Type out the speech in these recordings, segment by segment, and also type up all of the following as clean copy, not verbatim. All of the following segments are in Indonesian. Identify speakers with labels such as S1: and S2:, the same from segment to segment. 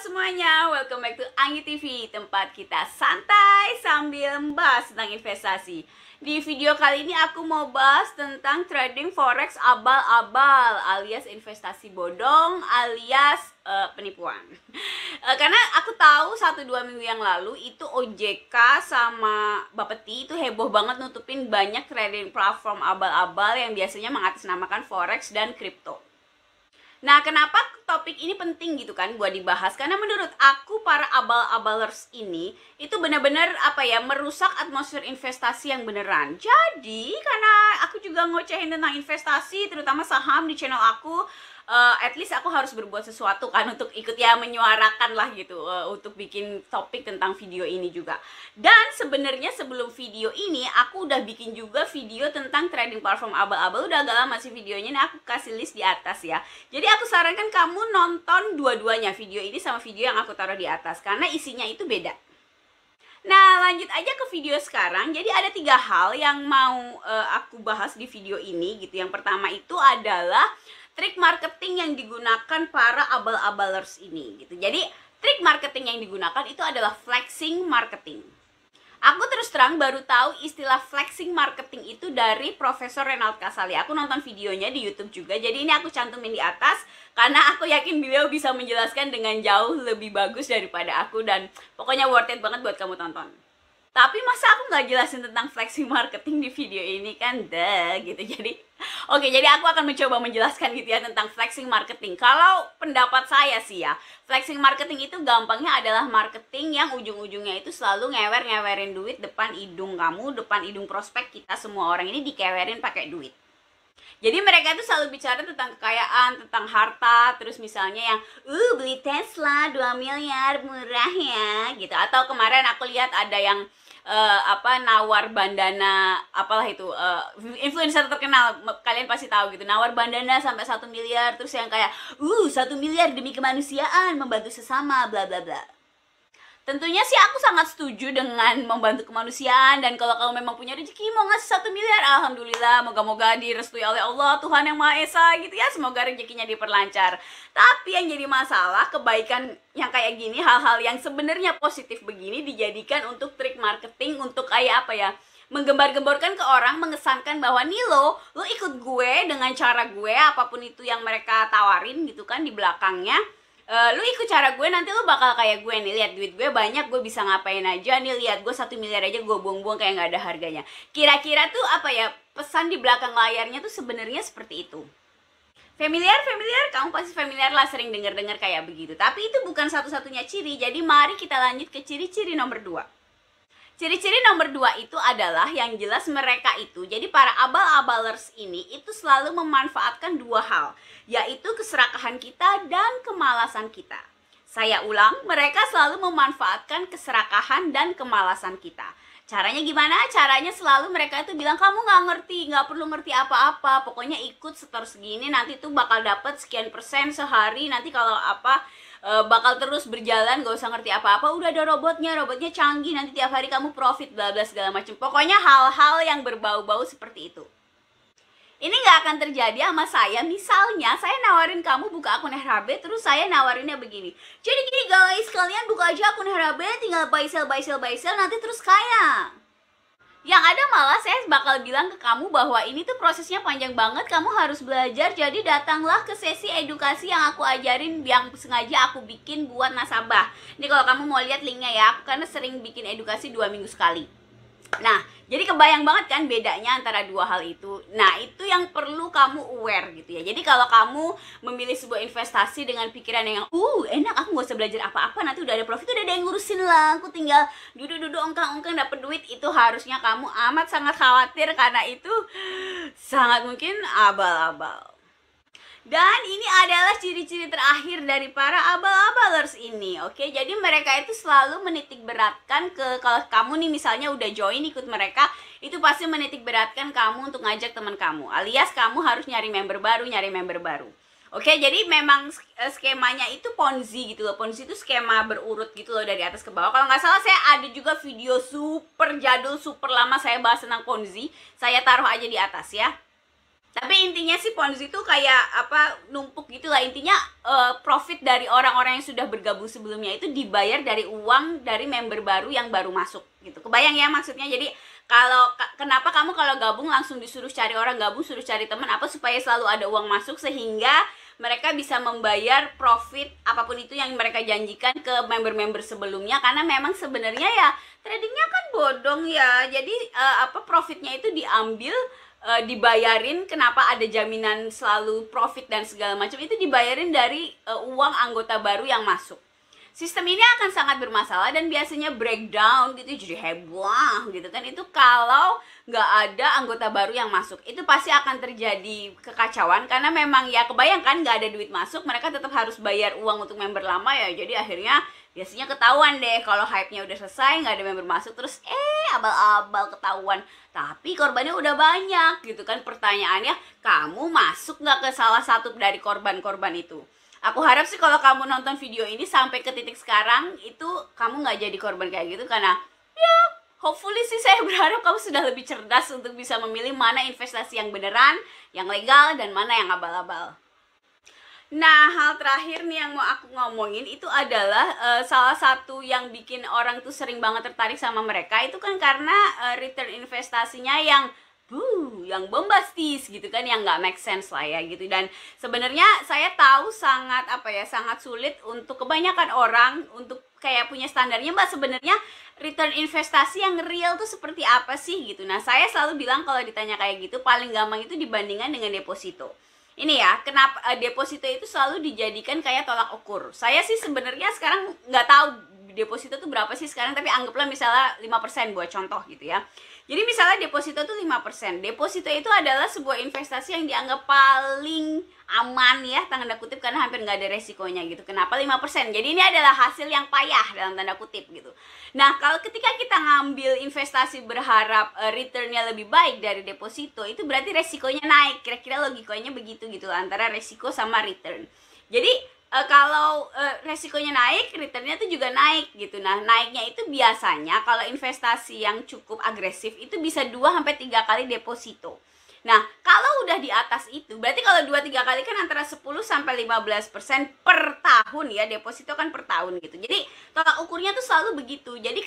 S1: semuanya, welcome back to Anggi TV, tempat kita santai sambil membahas tentang investasi. Di video kali ini aku mau bahas tentang trading forex abal-abal alias investasi bodong alias penipuan. Karena aku tahu 1-2 minggu yang lalu itu OJK sama Bapeti itu heboh banget nutupin banyak trading platform abal-abal yang biasanya mengatasnamakan forex dan kripto. Nah, kenapa topik ini penting gitu kan buat dibahas? Karena menurut aku para abal-abalers ini itu benar-benar merusak atmosfer investasi yang beneran. Jadi, karena aku juga ngocehin tentang investasi, terutama saham di channel aku, at least aku harus berbuat sesuatu kan untuk ikut menyuarakan lah gitu, untuk bikin topik tentang video ini juga. Dan sebenarnya sebelum video ini aku udah bikin juga video tentang trading platform abal-abal, udah agak lama sih videonya, nah aku kasih list di atas ya. Jadi aku sarankan kamu nonton dua-duanya, video ini sama video yang aku taruh di atas, karena isinya itu beda. Nah, lanjut aja ke video sekarang. Jadi ada 3 hal yang mau aku bahas di video ini gitu. Yang pertama itu adalah trik marketing yang digunakan para abal-abalers ini gitu. Jadi trik marketing yang digunakan itu adalah flexing marketing. Aku terus terang baru tahu istilah flexing marketing itu dari Profesor Renald Kasali. Aku nonton videonya di YouTube juga. Jadi ini aku cantumin di atas karena aku yakin beliau bisa menjelaskan dengan jauh lebih bagus daripada aku, dan pokoknya worth it banget buat kamu tonton. Tapi masa aku nggak jelasin tentang flexing marketing di video ini kan, gitu. Jadi jadi aku akan mencoba menjelaskan gitu ya tentang flexing marketing. Kalau pendapat saya sih ya, flexing marketing itu gampangnya adalah marketing yang ujung-ujungnya itu selalu ngewerin duit depan hidung kamu, depan hidung prospek kita semua orang ini dikewerin pakai duit. Jadi mereka itu selalu bicara tentang kekayaan, tentang harta, terus misalnya yang beli Tesla 2 miliar murah ya gitu. Atau kemarin aku lihat ada yang nawar bandana apalah itu, influencer terkenal, kalian pasti tahu gitu, nawar bandana sampai 1 miliar, terus yang kayak 1 miliar demi kemanusiaan, membantu sesama, bla bla bla. Tentunya sih aku sangat setuju dengan membantu kemanusiaan, dan kalau kamu memang punya rezeki mau ngasih 1 miliar, alhamdulillah, moga-moga direstui oleh Allah Tuhan yang Maha Esa gitu ya, semoga rezekinya diperlancar. Tapi yang jadi masalah, kebaikan yang kayak gini, hal-hal yang sebenarnya positif begini dijadikan untuk trik marketing, untuk menggembar-gemborkan ke orang, mengesankan bahwa nih lo ikut gue dengan cara gue, apapun itu yang mereka tawarin gitu kan di belakangnya. Lu ikut cara gue, nanti lu bakal kayak gue nih, lihat duit gue banyak, gue bisa ngapain aja nih, lihat gue 1 miliar aja gue buang-buang kayak nggak ada harganya. Kira-kira tuh pesan di belakang layarnya tuh sebenarnya seperti itu. Familiar, kamu pasti familiar lah, sering dengar kayak begitu. Tapi itu bukan satu-satunya ciri. Jadi mari kita lanjut ke ciri-ciri nomor 2. Ciri-ciri nomor 2 itu adalah yang jelas mereka itu, jadi para abal-abalers ini itu selalu memanfaatkan 2 hal, yaitu keserakahan kita dan kemalasan kita. Saya ulang, mereka selalu memanfaatkan keserakahan dan kemalasan kita. Caranya gimana? Caranya selalu mereka itu bilang, kamu nggak perlu ngerti apa-apa, pokoknya ikut setor segini, nanti tuh bakal dapat sekian persen sehari, nanti kalau bakal terus berjalan, gak usah ngerti apa-apa, udah ada robotnya canggih, nanti tiap hari kamu profit, bla bla segala macam. Pokoknya hal-hal yang berbau-bau seperti itu. Ini nggak akan terjadi sama saya. Misalnya saya nawarin kamu buka akun RHB, terus saya nawarinnya begini, jadi gini guys, kalian buka aja akun RHB, tinggal buy sell, nanti terus kaya. Yang ada malah saya bakal bilang ke kamu bahwa ini tuh prosesnya panjang banget, kamu harus belajar, jadi datanglah ke sesi edukasi yang aku ajarin, yang sengaja aku bikin buat nasabah. Ini kalau kamu mau lihat linknya ya, aku karena sering bikin edukasi 2 minggu sekali. Nah, jadi kebayang banget kan bedanya antara 2 hal itu. Nah, itu yang perlu kamu aware gitu ya. Jadi kalau kamu memilih sebuah investasi dengan pikiran yang enak, aku gak usah belajar apa-apa, nanti udah ada profit, udah ada yang ngurusin lah, aku tinggal duduk-duduk ongkang-ongkang dapet duit, itu harusnya kamu amat sangat khawatir, karena itu sangat mungkin abal-abal. Dan ini adalah ciri-ciri terakhir dari para abal-abalers ini, oke? Jadi mereka itu selalu menitik beratkan kalau kamu nih misalnya udah join ikut mereka, itu pasti menitik beratkan kamu untuk ngajak teman kamu, alias kamu harus nyari member baru. Oke, jadi memang skemanya itu Ponzi gitu loh. Ponzi itu skema berurut gitu loh, dari atas ke bawah. Kalau nggak salah saya ada juga video super jadul, super lama saya bahas tentang Ponzi. Saya taruh aja di atas ya. Tapi intinya sih Ponzi itu kayak apa, numpuk gitu lah. Intinya profit dari orang-orang yang sudah bergabung sebelumnya itu dibayar dari uang dari member baru yang baru masuk gitu. Kebayang ya maksudnya? Jadi kalau kenapa kamu kalau gabung langsung disuruh cari orang gabung, suruh cari teman apa, supaya selalu ada uang masuk sehingga mereka bisa membayar profit apapun itu yang mereka janjikan ke member-member sebelumnya. Karena memang sebenarnya ya tradingnya kan bodong ya. Jadi apa, profitnya itu diambil, dibayarin. Kenapa ada jaminan selalu profit dan segala macam, itu dibayarin dari uang anggota baru yang masuk. Sistem ini akan sangat bermasalah dan biasanya breakdown gitu, jadi heboh gitu kan. Itu kalau nggak ada anggota baru yang masuk, itu pasti akan terjadi kekacauan. Karena memang ya kebayangkan nggak ada duit masuk, mereka tetap harus bayar uang untuk member lama ya. Jadi akhirnya biasanya ketahuan deh kalau hype-nya udah selesai, nggak ada member masuk, terus abal-abal ketahuan. Tapi korbannya udah banyak gitu kan. Pertanyaannya, kamu masuk nggak ke salah satu dari korban-korban itu? Aku harap sih kalau kamu nonton video ini sampai ke titik sekarang, itu kamu nggak jadi korban kayak gitu. Karena ya hopefully sih saya berharap kamu sudah lebih cerdas untuk bisa memilih mana investasi yang beneran, yang legal, dan mana yang abal-abal. Nah, hal terakhir nih yang mau aku ngomongin itu adalah salah satu yang bikin orang tuh sering banget tertarik sama mereka itu kan karena return investasinya yang bombastis gitu kan, yang nggak make sense lah ya gitu. Dan sebenarnya saya tahu sangat apa ya, sangat sulit untuk kebanyakan orang untuk kayak punya standarnya, Mbak, sebenarnya return investasi yang real tuh seperti apa sih gitu. Nah, saya selalu bilang kalau ditanya kayak gitu, paling gampang itu dibandingkan dengan deposito. Ini ya, kenapa deposito itu selalu dijadikan kayak tolak ukur. Saya sih sebenarnya sekarang nggak tahu deposito tuh berapa sih sekarang, tapi anggaplah misalnya 5% buat contoh gitu ya. Jadi misalnya deposito tuh 5%. Deposito itu adalah sebuah investasi yang dianggap paling aman ya, tanda kutip, karena hampir nggak ada resikonya gitu. Kenapa 5%? Jadi ini adalah hasil yang payah dalam tanda kutip gitu. Nah, kalau ketika kita ngambil investasi berharap returnnya lebih baik dari deposito, itu berarti resikonya naik. Kira-kira logikanya begitu gitu, antara resiko sama return. Jadi kalau resikonya naik, returnnya tuh juga naik gitu. Nah, naiknya itu biasanya kalau investasi yang cukup agresif itu bisa 2-3 kali deposito. Nah, kalau udah di atas itu, berarti kalau 2-3 kali kan antara 10-15% per tahun ya, deposito kan per tahun gitu. Jadi tolak ukurnya tuh selalu begitu. Jadi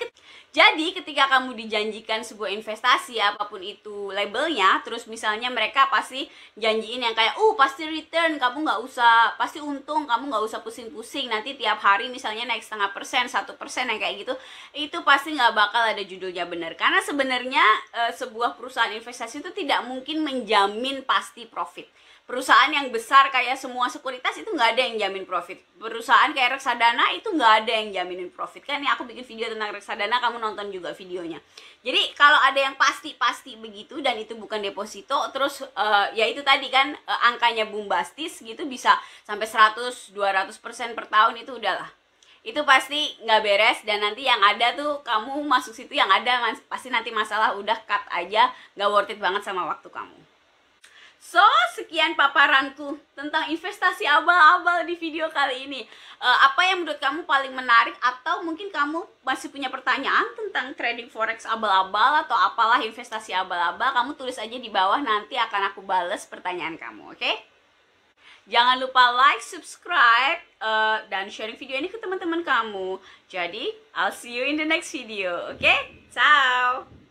S1: ketika kamu dijanjikan sebuah investasi apapun itu labelnya, terus misalnya mereka pasti janjiin yang kayak pasti return, kamu nggak usah, pasti untung, kamu nggak usah pusing-pusing, nanti tiap hari misalnya naik 0,5%, 1% yang kayak gitu, itu pasti nggak bakal ada judulnya bener. Karena sebenarnya sebuah perusahaan investasi itu tidak mungkin menjamin pasti profit. Perusahaan yang besar kayak semua sekuritas itu nggak ada yang jamin profit. Perusahaan kayak reksadana itu nggak ada yang jaminin profit. Kan ini aku bikin video tentang reksadana, kamu nonton juga videonya. Jadi kalau ada yang pasti begitu dan itu bukan deposito, terus ya itu tadi kan angkanya bombastis gitu, bisa sampai 100-200% per tahun, itu udahlah. Itu pasti nggak beres, dan nanti yang ada tuh kamu masuk situ yang ada pasti nanti masalah, udah cut aja, nggak worth it banget sama waktu kamu. So, sekian paparanku tentang investasi abal-abal di video kali ini. Apa yang menurut kamu paling menarik, atau mungkin kamu masih punya pertanyaan tentang trading forex abal-abal atau apalah investasi abal-abal, kamu tulis aja di bawah, nanti akan aku bales pertanyaan kamu, oke? Jangan lupa like, subscribe, dan sharing video ini ke teman-teman kamu. Jadi, I'll see you in the next video, oke? Ciao!